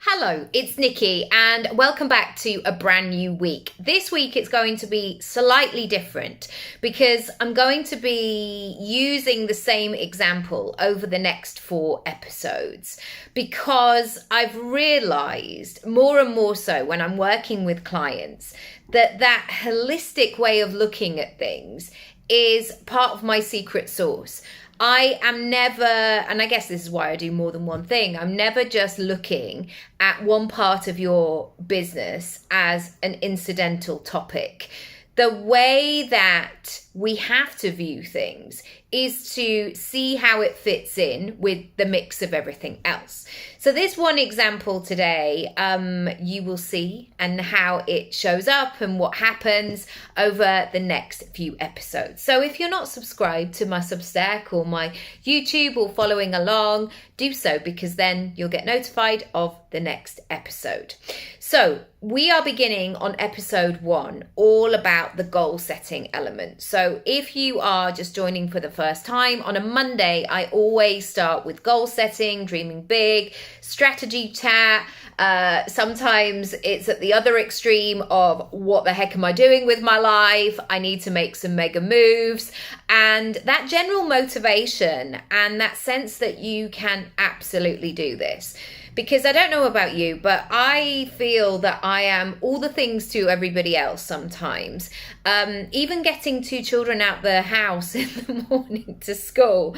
Hello, it's Nikki and welcome back to a brand new week. This week it's going to be slightly different because I'm going to be using the same example over the next 4 episodes because I've realized more and more so when I'm working with clients that holistic way of looking at things is part of my secret sauce. I am never, and I guess this is why I do more than one thing, I'm never just looking at one part of your business as an incidental topic. The way that we have to view things is to see how it fits in with the mix of everything else. So this one example today, you will see and how it shows up and what happens over the next few episodes. So if you're not subscribed to my Substack or my YouTube or following along, do so because then you'll get notified of the next episode. So we are beginning on episode 1, all about the goal setting element. So if you are just joining for the first time, on a Monday, I always start with goal setting, dreaming big, strategy chat. Sometimes it's at the other extreme of what the heck am I doing with my life? I need to make some mega moves. And that general motivation and that sense that you can absolutely do this. Because I don't know about you, but I feel that I am all the things to everybody else sometimes. Even getting 2 children out the house in the morning to school,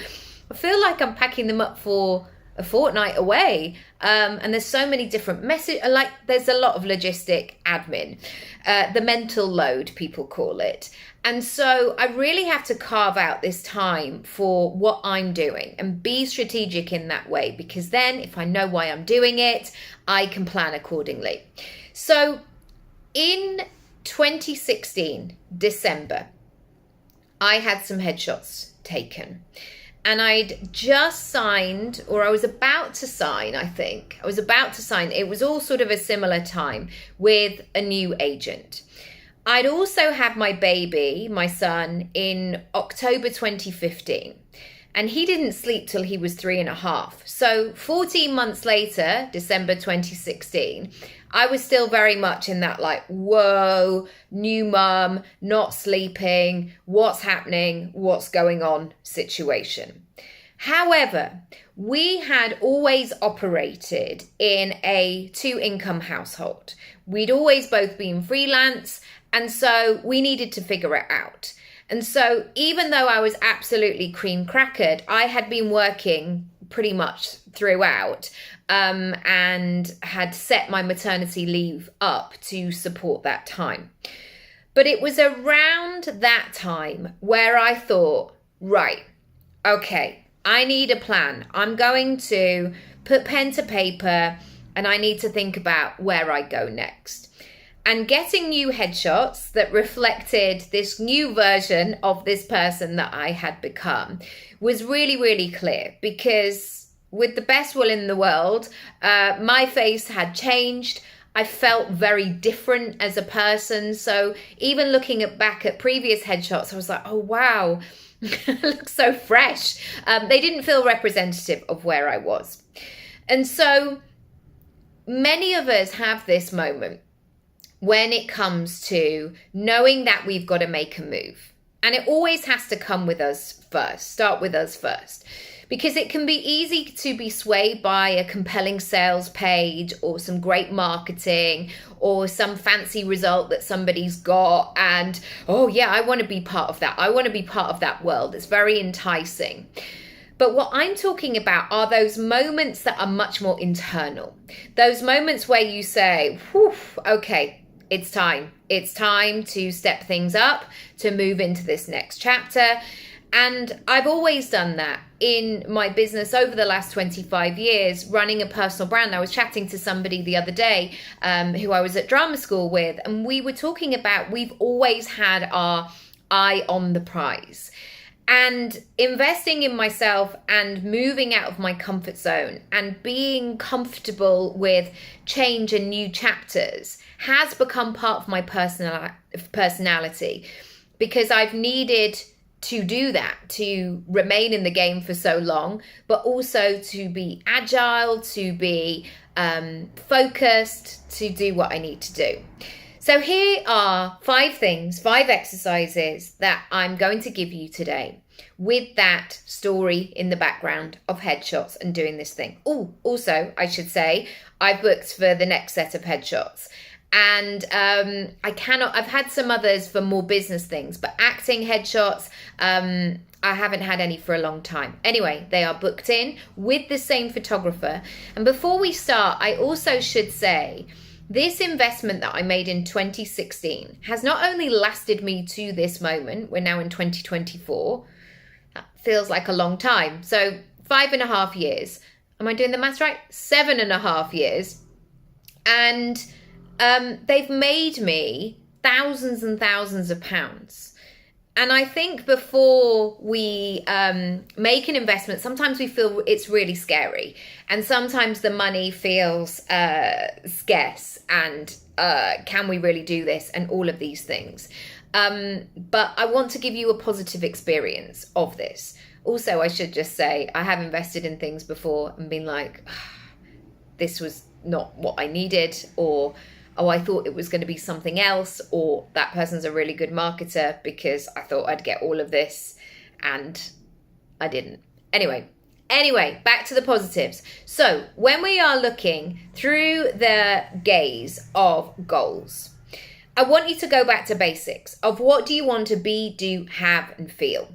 I feel like I'm packing them up for a fortnight away. And there's so many different messages, like there's a lot of logistic admin, the mental load, people call it. And so I really have to carve out this time for what I'm doing and be strategic in that way, because then if I know why I'm doing it, I can plan accordingly. So in 2016, December, I had some headshots taken. And I'd just signed, or I was about to sign, I think. I was about to sign. It was all sort of a similar time with a new agent. I'd also had my baby, my son, in October 2015. And he didn't sleep till he was 3.5. So 14 months later, December 2016, I was still very much in that like, whoa, new mum, not sleeping, what's happening, what's going on situation. However, we had always operated in a 2-income household. We'd always both been freelance, and so we needed to figure it out. And so even though I was absolutely cream crackered, I had been working pretty much throughout and had set my maternity leave up to support that time. But it was around that time where I thought, right, okay, I need a plan. I'm going to put pen to paper and I need to think about where I go next. And getting new headshots that reflected this new version of this person that I had become was really, really clear, because with the best will in the world, my face had changed. I felt very different as a person. So even looking back at previous headshots, I was like, oh, wow, I look so fresh. They didn't feel representative of where I was. And so many of us have this moment when it comes to knowing that we've got to make a move. And it always has to come with us first, start with us first. Because it can be easy to be swayed by a compelling sales page or some great marketing or some fancy result that somebody's got. And, oh yeah, I want to be part of that. I want to be part of that world. It's very enticing. But what I'm talking about are those moments that are much more internal. Those moments where you say, whew, okay, it's time. It's time to step things up, to move into this next chapter. And I've always done that in my business over the last 25 years, running a personal brand. I was chatting to somebody the other day who I was at drama school with, and we were talking about we've always had our eye on the prize. And investing in myself and moving out of my comfort zone and being comfortable with change and new chapters has become part of my personality, because I've needed to do that, to remain in the game for so long, but also to be agile, to be focused to do what I need to do. So here are 5 things, 5 exercises that I'm going to give you today with that story in the background of headshots and doing this thing. Oh, also, I should say, I've booked for the next set of headshots. And I've had some others for more business things, but acting headshots, I haven't had any for a long time. Anyway, they are booked in with the same photographer. And before we start, I also should say, this investment that I made in 2016 has not only lasted me to this moment, we're now in 2024, that feels like a long time. So 5.5 years. Am I doing the maths right? 7.5 years. And they've made me thousands and thousands of pounds. And I think before we make an investment, sometimes we feel it's really scary. And sometimes the money feels scarce and can we really do this and all of these things. But I want to give you a positive experience of this. Also, I should just say, I have invested in things before and been like, this was not what I needed, or oh, I thought it was going to be something else, or that person's a really good marketer because I thought I'd get all of this and I didn't. Anyway, back to the positives. So when we are looking through the gaze of goals, I want you to go back to basics of what do you want to be, do, have, and feel.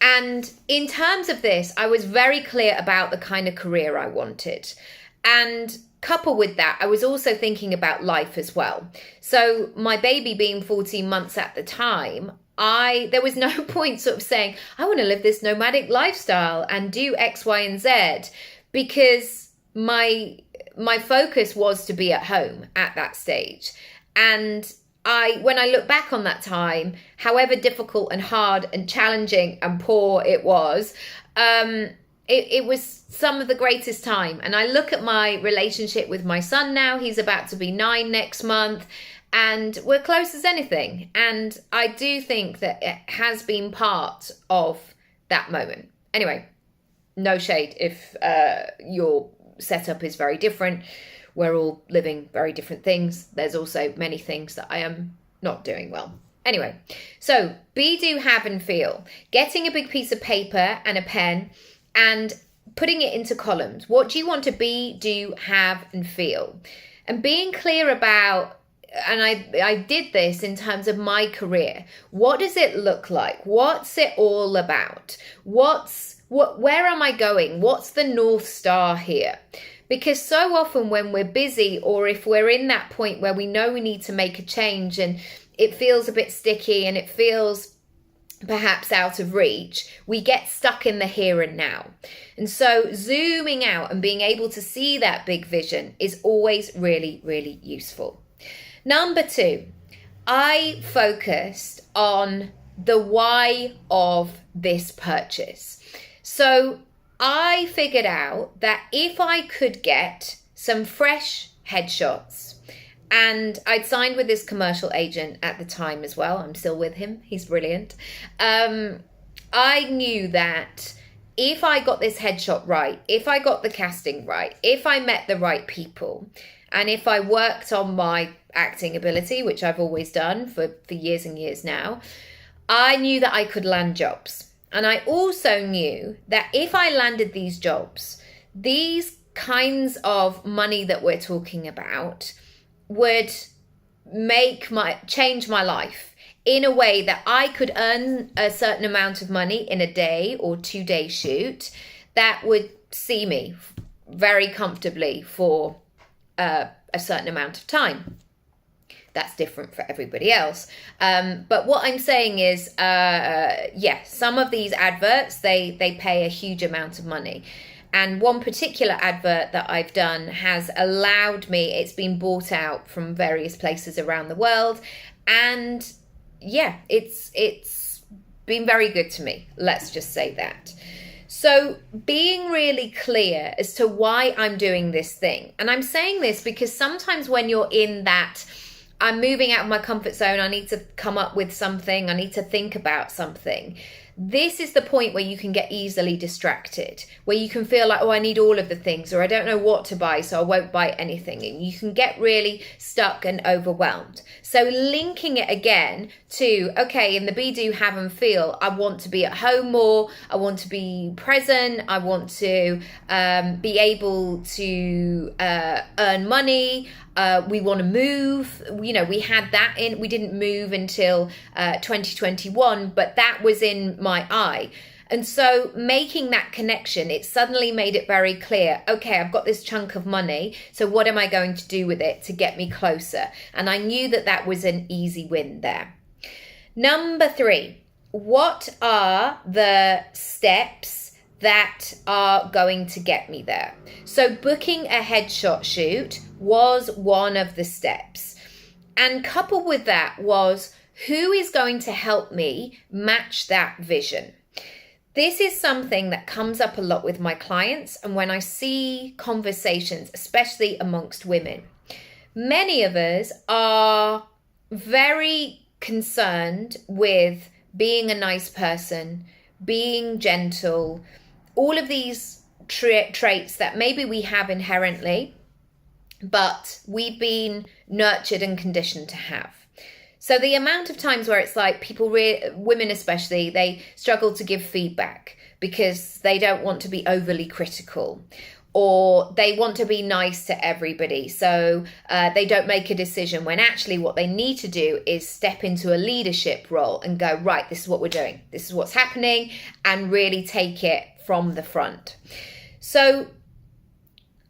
And in terms of this, I was very clear about the kind of career I wanted. And coupled with that, I was also thinking about life as well. So my baby being 14 months at the time, there was no point sort of saying, I want to live this nomadic lifestyle and do X, Y, and Z, because my focus was to be at home at that stage. And when I look back on that time, however difficult and hard and challenging and poor it was, it was some of the greatest time. And I look at my relationship with my son now. He's about to be 9 next month, and we're close as anything. And I do think that it has been part of that moment. Anyway, no shade if your setup is very different. We're all living very different things. There's also many things that I am not doing well. Anyway, so be, do, have, and feel. Getting a big piece of paper and a pen and putting it into columns. What do you want to be, do, have, and feel? And being clear about, and I did this in terms of my career. What does it look like? What's it all about? Where am I going? What's the North Star here? Because so often when we're busy, or if we're in that point where we know we need to make a change and it feels a bit sticky and it feels perhaps out of reach, we get stuck in the here and now. And so zooming out and being able to see that big vision is always really, really useful. Number 2, I focused on the why of this purchase. So I figured out that if I could get some fresh headshots, and I'd signed with this commercial agent at the time as well. I'm still with him. He's brilliant. I knew that if I got this headshot right, if I got the casting right, if I met the right people, and if I worked on my acting ability, which I've always done for years and years now, I knew that I could land jobs. And I also knew that if I landed these jobs, these kinds of money that we're talking about would change my life in a way that I could earn a certain amount of money in a day or 2-day shoot that would see me very comfortably for a certain amount of time. That's different for everybody else. But what I'm saying is, some of these adverts, they pay a huge amount of money. And one particular advert that I've done has allowed me, it's been bought out from various places around the world. And yeah, it's been very good to me. Let's just say that. So being really clear as to why I'm doing this thing. And I'm saying this because sometimes when you're in that, I'm moving out of my comfort zone, I need to come up with something, I need to think about something, this is the point where you can get easily distracted, where you can feel like, oh, I need all of the things, or I don't know what to buy, so I won't buy anything. And you can get really stuck and overwhelmed. So linking it again to, okay, in the be, do, have and feel, I want to be at home more, I want to be present, I want to be able to earn money, we want to move. You know, we had that in, we didn't move until 2021, but that was in my eye. And so making that connection, it suddenly made it very clear, okay, I've got this chunk of money, so what am I going to do with it to get me closer? And I knew that that was an easy win there. Number 3, what are the steps that are going to get me there? So booking a headshot shoot was one of the steps. And coupled with that was, who is going to help me match that vision? This is something that comes up a lot with my clients, and when I see conversations, especially amongst women. Many of us are very concerned with being a nice person, being gentle, all of these traits that maybe we have inherently, but we've been nurtured and conditioned to have. So the amount of times where it's like people, women especially, they struggle to give feedback because they don't want to be overly critical, or they want to be nice to everybody. So they don't make a decision when actually what they need to do is step into a leadership role and go, right, this is what we're doing. This is what's happening, and really take it from the front. So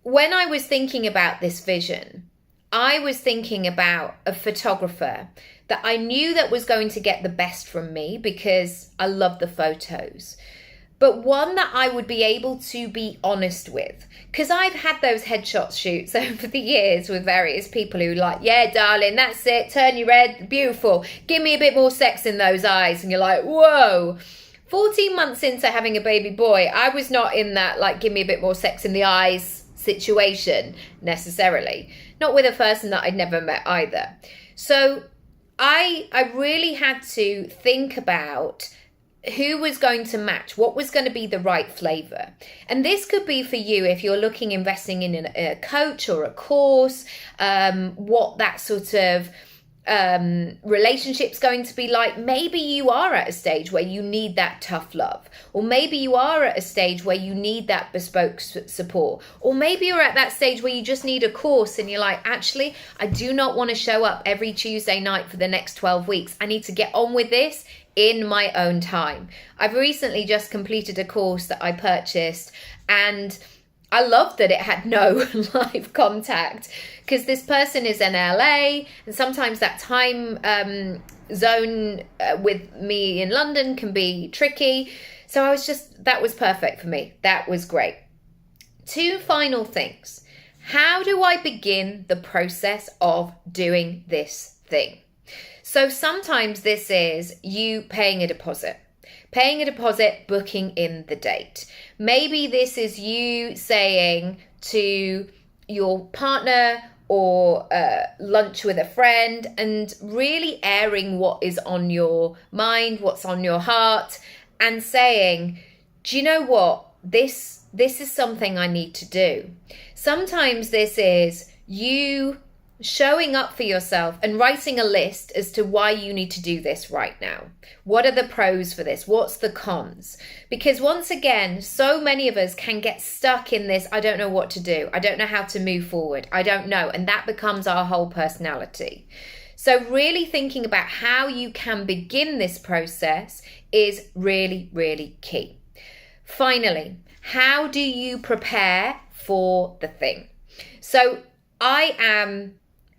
when I was thinking about this vision, I was thinking about a photographer that I knew that was going to get the best from me because I love the photos, but one that I would be able to be honest with, because I've had those headshot shoots over the years with various people who are like, yeah, darling, that's it, turn your head, beautiful, give me a bit more sex in those eyes. And you're like, whoa. 14 months into having a baby boy, I was not in that, like, give me a bit more sex in the eyes situation necessarily. Not with a person that I'd never met either. So I really had to think about who was going to match, what was going to be the right flavor. And this could be for you if you're investing in a coach or a course, what that sort of relationship's going to be like. Maybe you are at a stage where you need that tough love, or maybe you are at a stage where you need that bespoke support, or maybe you're at that stage where you just need a course and you're like, actually, I do not want to show up every Tuesday night for the next 12 weeks. I need to get on with this in my own time. I've recently just completed a course that I purchased, and I loved that it had no live contact, because this person is in LA, and sometimes that time zone with me in London can be tricky. So that was perfect for me. That was great. 2 final things. How do I begin the process of doing this thing? So sometimes this is you paying a deposit. Booking in the date. Maybe this is you saying to your partner or lunch with a friend and really airing what is on your mind, what's on your heart, and saying, do you know what? This is something I need to do. Sometimes this is you showing up for yourself and writing a list as to why you need to do this right now. What are the pros for this? What's the cons? Because once again, so many of us can get stuck in this, I don't know what to do. I don't know how to move forward. I don't know. And that becomes our whole personality. So really thinking about how you can begin this process is really, really key. Finally, how do you prepare for the thing? So I am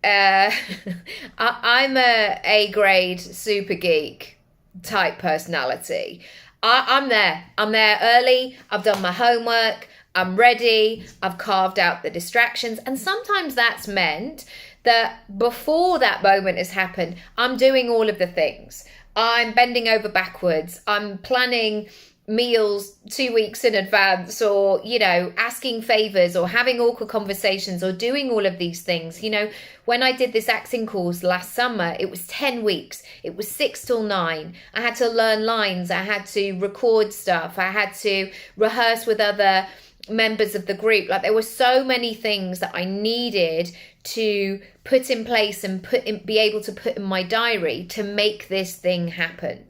I'm a A-grade super geek type personality. I'm there early. I've done my homework. I'm ready. I've carved out the distractions. And sometimes that's meant that before that moment has happened, I'm doing all of the things. I'm bending over backwards. I'm planning meals 2 weeks in advance, or, you know, asking favors or having awkward conversations or doing all of these things. You know, when I did this acting course last summer, it was 10 weeks. It was 6 till 9. I had to learn lines. I had to record stuff. I had to rehearse with other members of the group. Like, there were so many things that I needed to put in place and be able to put in my diary to make this thing happen.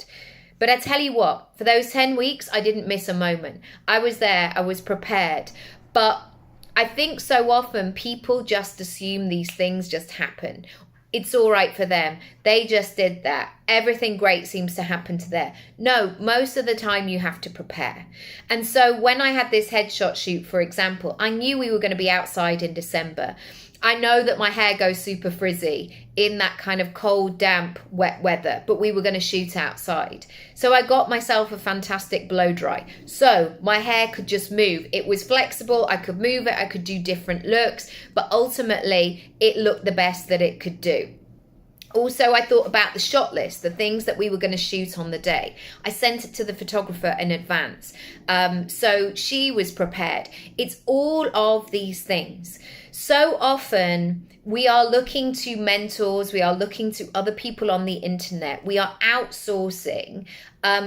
But I tell you what, for those 10 weeks, I didn't miss a moment. I was there, I was prepared. But I think so often people just assume these things just happen. It's all right for them. They just did that. Everything great seems to happen to them. No, most of the time you have to prepare. And so when I had this headshot shoot, for example, I knew we were going to be outside in December. I know that my hair goes super frizzy in that kind of cold, damp, wet weather, but we were going to shoot outside. So I got myself a fantastic blow dry. So my hair could just move. It was flexible. I could move it. I could do different looks, but ultimately it looked the best that it could do. Also, I thought about the shot list, the things that we were going to shoot on the day. I sent it to the photographer in advance. So she was prepared. It's all of these things. So often we are looking to mentors, we are looking to other people on the internet, we are outsourcing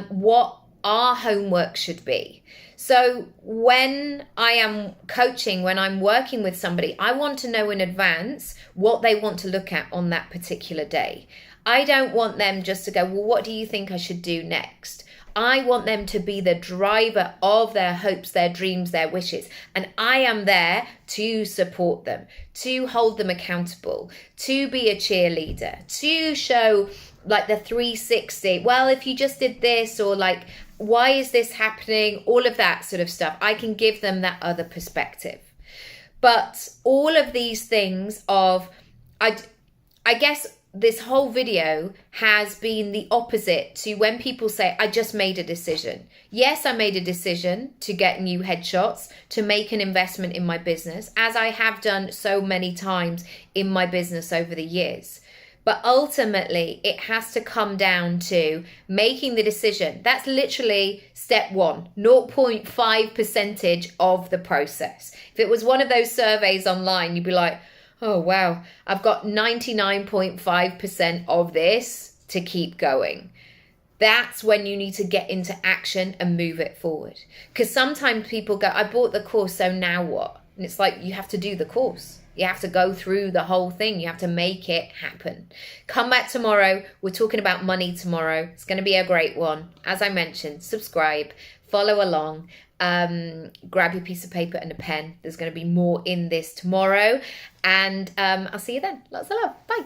what our homework should be. So when I am coaching, when I'm working with somebody, I want to know in advance what they want to look at on that particular day. I don't want them just to go, well, what do you think I should do next? I want them to be the driver of their hopes, their dreams, their wishes. And I am there to support them, to hold them accountable, to be a cheerleader, to show like the 360. Well, if you just did this, or like, why is this happening? All of that sort of stuff. I can give them that other perspective. But all of these things of, I guess, this whole video has been the opposite to when people say, I just made a decision. Yes, I made a decision to get new headshots, to make an investment in my business, as I have done so many times in my business over the years. But ultimately, it has to come down to making the decision. That's literally step 1, 0.5% of the process. If it was one of those surveys online, you'd be like, oh, wow, I've got 99.5% of this to keep going. That's when you need to get into action and move it forward. Because sometimes people go, I bought the course, so now what? And it's like, you have to do the course. You have to go through the whole thing. You have to make it happen. Come back tomorrow. We're talking about money tomorrow. It's going to be a great one. As I mentioned, subscribe, follow along. Grab your piece of paper and a pen. There's going to be more in this tomorrow. And I'll see you then. Lots of love. Bye.